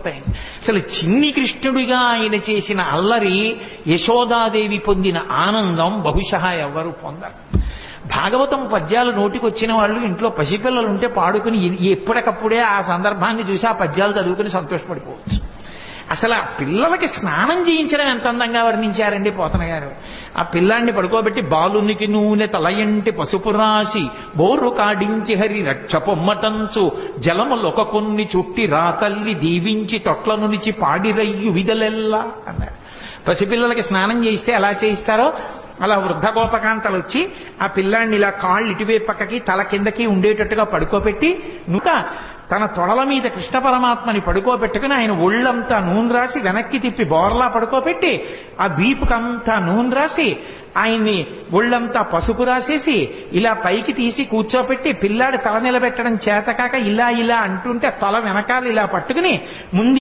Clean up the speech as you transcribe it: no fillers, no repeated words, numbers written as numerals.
అసలు చిన్ని కృష్ణుడిగా ఆయన చేసిన అల్లరి యశోదాదేవి పొందిన ఆనందం బహుశಃ ఎవరు పొందరు. భాగవతం పద్యాలు నోటికి వచ్చిన వాళ్ళు ఇంట్లో పసిపిల్లలు ఉంటే పాడుకుని ఎప్పటికప్పుడే ఆ సందర్భాన్ని చూసి ఆ పద్యాలు చదువుకుని సంతోషపడిపోవచ్చు. అసలు ఆ పిల్లలకి స్నానం చేయించడం ఎంత అందంగా వర్ణించారండి పోతన గారు. ఆ పిల్లాన్ని పడుకోబెట్టి బాలునికి నూనె తలయంటి పసుపు రాసి బోరు కాడించి హరి రక్ష పొమ్మటంచు జలములొక కొన్ని చుట్టి రాతల్లి దీవించి తొట్ల నుంచి పాడిరయ్యు విదలెల్లా అన్నారు. పసిపిల్లలకి స్నానం చేయిస్తే ఎలా చేయిస్తారో అలా వృద్ధ గోపకాంతలు వచ్చి ఆ పిల్లాన్ని ఇలా కాళ్ళు ఇటువైపు పక్కకి తల కిందకి ఉండేటట్టుగా పడుకోబెట్టి తన తొడల మీద కృష్ణ పరమాత్మని పడుకోబెట్టుకుని ఆయన ఒళ్ళంతా నూనె రాసి వెనక్కి తిప్పి బోర్లా పడుకోబెట్టి ఆ వీపుకంతా నూనె రాసి ఆయన్ని ఒళ్ళంతా పసుపు రాసేసి ఇలా పైకి తీసి కూర్చోబెట్టి పిల్లాడి తల నిలబెట్టడం చేతకాక ఇలా ఇలా అంటుంటే తల వెనకాల ఇలా పట్టుకుని ముందు